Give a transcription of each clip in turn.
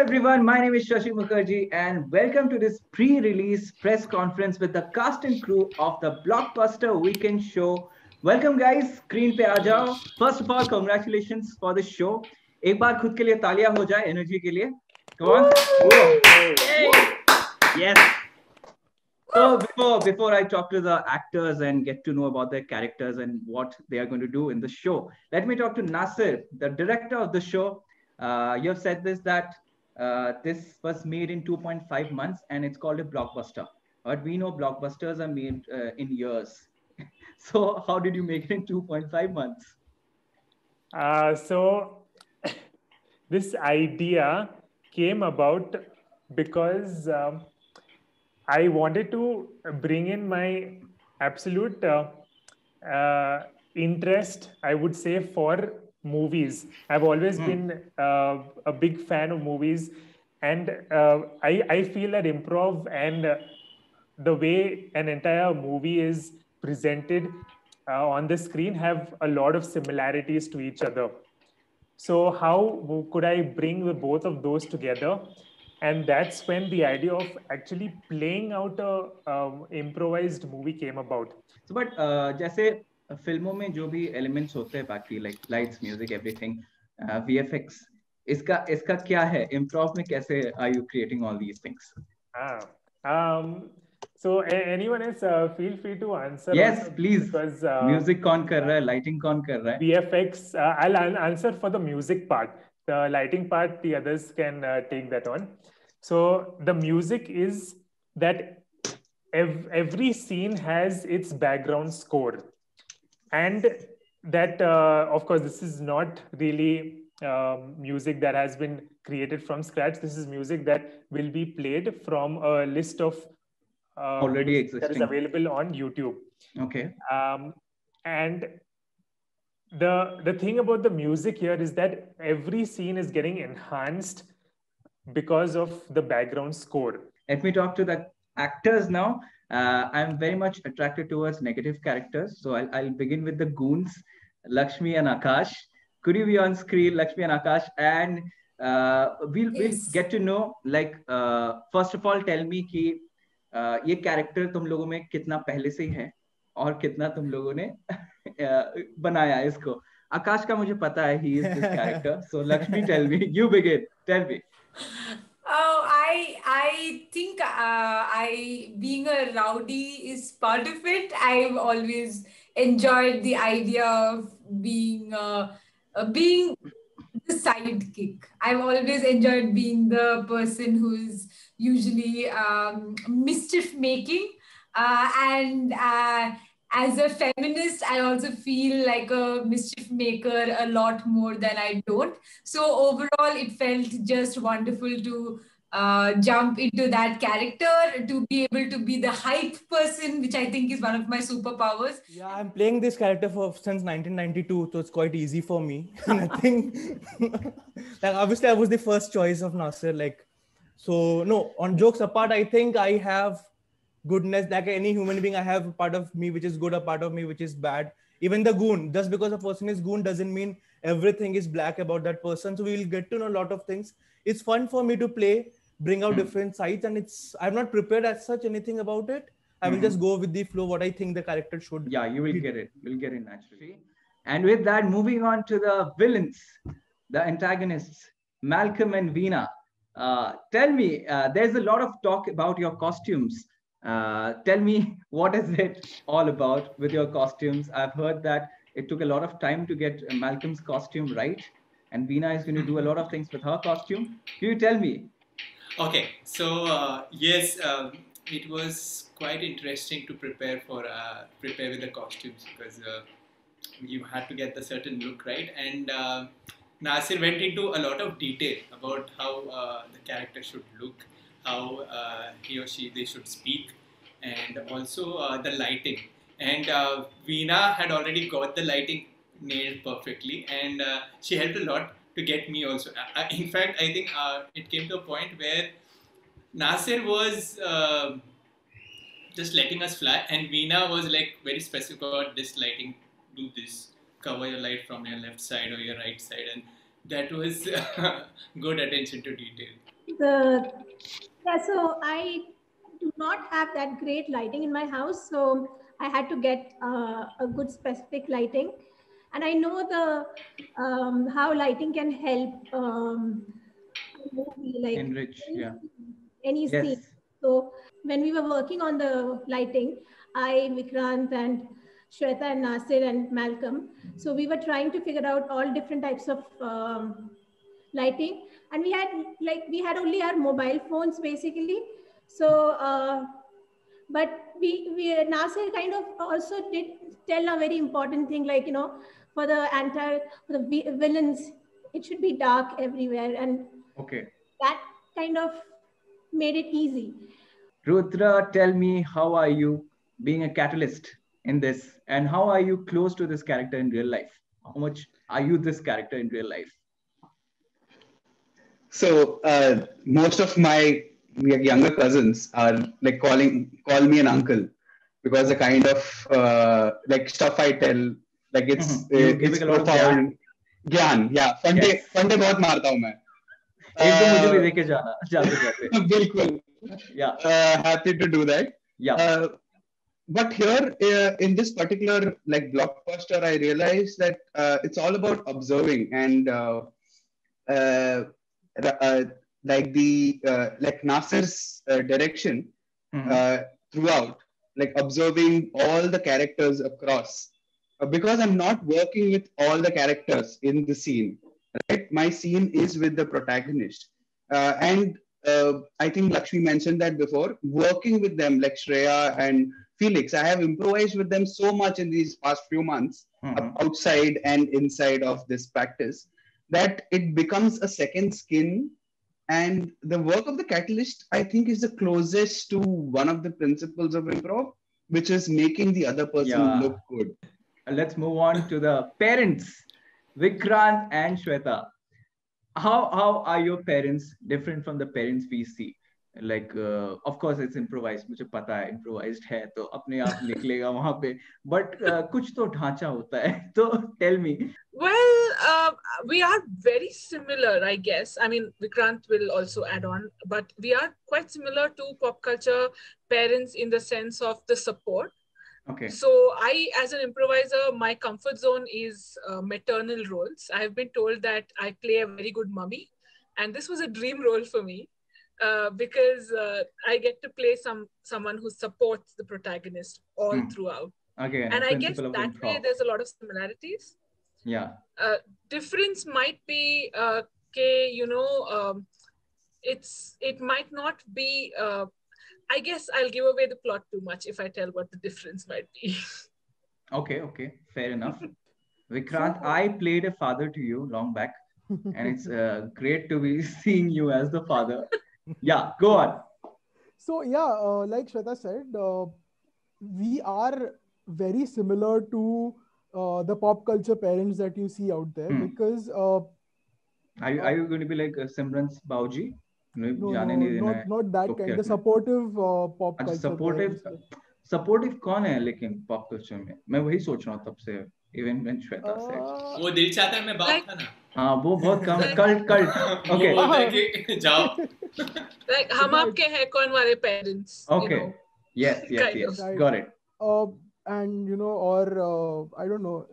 everyone, my name is Shashi Mukherjee and welcome to this pre-release press conference with the cast and crew of the Blockbuster weekend show. Welcome guys, screen पे आ जाओ. First of all, congratulations for the show. एक बार खुद के लिए तालियां हो जाए energy के लिए. Come on. Yes. So before I talk to the actors and get to know about their characters and what they are going to do in the show, let me talk to Nasir, the director of the show. You have said this that this was made in 2.5 months and it's called a blockbuster. But we know blockbusters are made in years. So how did you make it in 2.5 months? So this idea came about because I wanted to bring in my absolute interest, I would say, for movies. I've always been a big fan of movies, and I feel that improv and the way an entire movie is presented on the screen have a lot of similarities to each other. So how could I bring the both of those together? And that's when the idea of actually playing out a improvised movie came about. So, but जैसे फिल्मों में जो भी elements होते हैं बाकी like lights, music, everything, VFX, इसका क्या है? Improv में कैसे are you creating all these things? So anyone else feel free to answer. Yes, please. Because music कौन कर रहा है, lighting कौन कर रहा है? VFX, I'll answer for the music part. The lighting part, the others can take that on. So the music is that every scene has its background score, and that of course this is not really music that has been created from scratch. This is music that will be played from a list of already existing that is available on YouTube. Okay. And the thing about the music here is that every scene is getting enhanced because of the background score. Let me talk to the actors now. I'm very much attracted towards negative characters. So I'll begin with the goons, Laxmi and Akash. Could you be on screen, Laxmi and Akash? And we'll get to know, like, first of all, tell me कि ये character तुम लोगों में कितना पहले से ही है और कितना तुम लोगों ने बनाया इसको. आकाश का मुझे पता है, he is this character. So Lakshmi, tell me, you begin. Tell me. Oh, I think I being a rowdy is part of it. I've always enjoyed the idea of being the sidekick. I've always enjoyed being the person who's usually mischief making, and as a feminist, I also feel like a mischief maker a lot more than I don't. So overall, it felt just wonderful to jump into that character, to be able to be the hype person, which I think is one of my superpowers. Yeah, I'm playing this character since 1992, so it's quite easy for me. Nothing. Like obviously, I was the first choice of Nasir. Like, so no. On jokes apart, I think I have goodness. Like any human being, I have a part of me which is good, a part of me which is bad. Even the goon. Just because a person is goon doesn't mean everything is black about that person. So we will get to know a lot of things. It's fun for me to play, bring out different sides, and I'm not prepared as such anything about it. I will just go with the flow, what I think the character should. Yeah, you will get it. We'll get it naturally. And with that, moving on to the villains, the antagonists, Malcolm and Veena. Tell me, there's a lot of talk about your costumes. Tell me, what is it all about with your costumes? I've heard that it took a lot of time to get Malcolm's costume right. And Veena is going to do a lot of things with her costume. Can you tell me? Okay, so yes, it was quite interesting to prepare with the costumes because you had to get the certain look right, and Nasir went into a lot of detail about how the character should look, how he or she they should speak, and also the lighting. And Veena had already got the lighting nailed perfectly, and she helped a lot to get me also. In fact, I think it came to a point where Nasir was just letting us fly, and Veena was like very specific about this lighting. Do this, cover your light from your left side or your right side, and that was good attention to detail. So I do not have that great lighting in my house, so I had to get a good specific lighting, and I know the how lighting can help a movie, like Enrich, yeah. any Yes. scene. So when we were working on the lighting, I, Vikrant, and Shweta and Nasir and Malcolm, so we were trying to figure out all different types of lighting, and we had only our mobile phones basically. So but we Nasir kind of also did tell a very important thing, like, for the villains, it should be dark everywhere, and Okay. that kind of made it easy. Rudra, tell me, how are you being a catalyst in this, and how are you close to this character in real life? How much are you this character in real life? So most of my younger cousins are like call me an uncle, because the kind of like stuff I tell, like You're it's giving a lot of profound. ज्ञान, yeah, फंडे Yes. फंडे बहुत मारता हूँ मैं. एक दो मुझे भी देके जाना जाते जाते. बिल्कुल. Yeah. Happy to do that. Yeah. But here in this particular like blockbuster, I realized that it's all about observing and uh, like Nasir's direction throughout, like observing all the characters across. Because I'm not working with all the characters in the scene, right? My scene is with the protagonist, and I think Laxmi mentioned that before. Working with them, like Shreya and Felix, I have improvised with them so much in these past few months, outside and inside of this practice, that it becomes a second skin. And the work of the catalyst, I think, is the closest to one of the principles of improv, which is making the other person look good. Let's move on to the parents, Vikrant and Shweta. How are your parents different from the parents we see? Like, of course, it's improvised. मुझे पता है improvised है तो अपने आप निकलेगा वहाँ पे. But कुछ तो ढांचा होता है. तो tell me. Well, we are very similar, I guess. I mean, Vikrant will also add on, but we are quite similar to pop culture parents in the sense of the support. Okay. So I, as an improviser, my comfort zone is maternal roles. I have been told that I play a very good mummy, and this was a dream role for me because I get to play someone who supports the protagonist all throughout. Okay. And I guess that way there's a lot of similarities. Yeah. Difference might be, it might not be. I guess I'll give away the plot too much if I tell what the difference might be. Okay, fair enough. Vikrant, I played a father to you long back, and it's great to be seeing you as the father. Yeah, go on. So yeah, like Shweta said, we are very similar to the pop culture parents that you see out there, because are you going to be like Simran's Bauji? No, not that kind. The supportive pop culture. Supportive कौन है लेकिन pop culture में? मैं वही सोच रहा हूँ तब से. Even when Shweta said. वो दिल चाहता है मैं बाप था ना. हाँ वो बहुत कम cult. Okay. वो बोलता है कि जाओ. Like हम आपके हैं कौन वाले parents. Okay. Yes. Right. Got it. And or I don't know.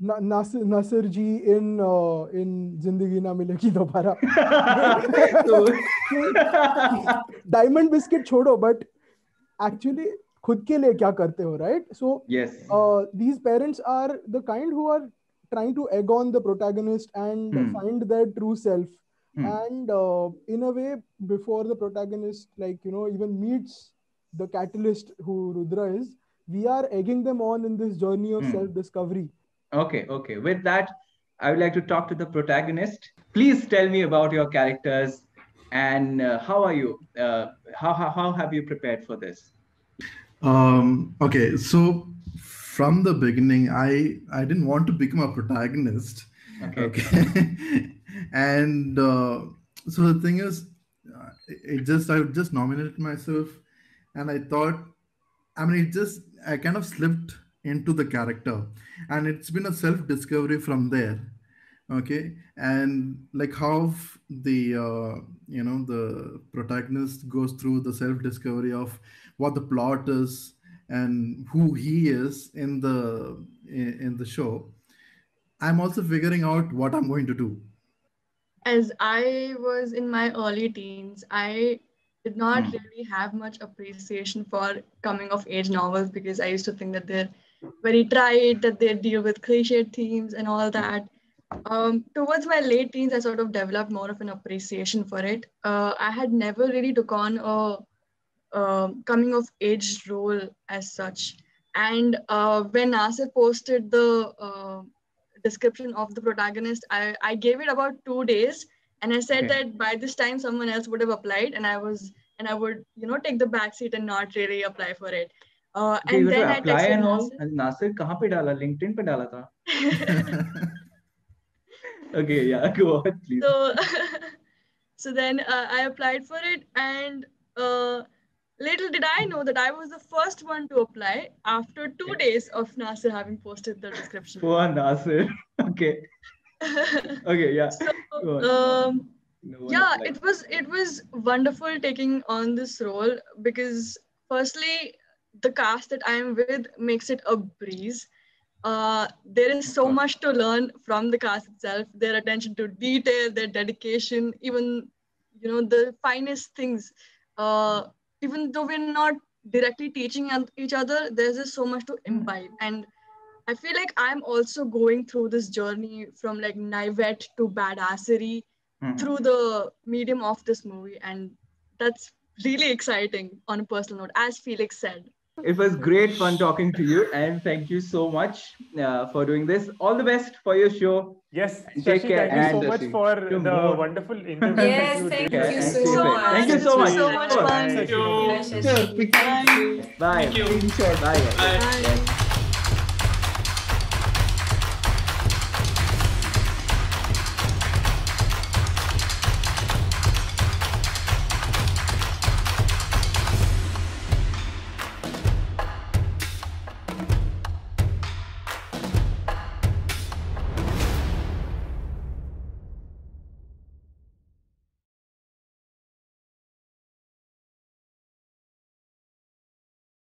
Nasir ji in Zindagi Na Milegi Dobara. Diamond biscuit छोड़ो, but actually खुद के लिए क्या करते हो, right? So yes, these parents are the kind who are trying to egg on the protagonist and find their true self. And in a way, before the protagonist even meets the catalyst who Rudra is, we are egging them on in this journey of self-discovery. Okay. With that, I would like to talk to the protagonist. Please tell me about your characters and how are you? How have you prepared for this? Okay, so from the beginning, I didn't want to become a protagonist. Okay. And so the thing is, I just nominated myself, and I thought, I kind of slipped into the character, and it's been a self-discovery from there. Okay, and like how the the protagonist goes through the self discovery of what the plot is and who he is in the show. I'm also figuring out what I'm going to do. As I was in my early teens, I did not really have much appreciation for coming of age novels because I used to think that they're very trite, that they deal with cliched themes and all that. Towards my late teens, I sort of developed more of an appreciation for it. I had never really took on a coming of age role as such. And when Nasir posted the description of the protagonist, I gave it about 2 days, and I said that by this time someone else would have applied, and I would take the back seat and not really apply for it. And then I texted Nasir. Nasir कहाँ पे डाला? LinkedIn पे डाला था. Okay, yeah, go on, please. So then I applied for it, and little did I know that I was the first one to apply after 2 days of Nasir having posted the description. Poor Nasir. Okay. Okay, yeah. So, yeah, it was wonderful taking on this role because firstly, the cast that I'm with makes it a breeze. There is so much to learn from the cast itself, their attention to detail, their dedication, even the finest things. Even though we're not directly teaching each other, there's just so much to imbibe. And I feel like I'm also going through this journey from like naivete to badassery through the medium of this movie. And that's really exciting on a personal note, as Felix said. It was great fun talking to you, and thank you so much for doing this. All the best for your show. Yes, take Shashi, care. Thank you so much for the wonderful interview. Yes, thank you so much. Thank you so much. So much fun. Bye. Thank you. Bye. Thank you. Bye. Bye.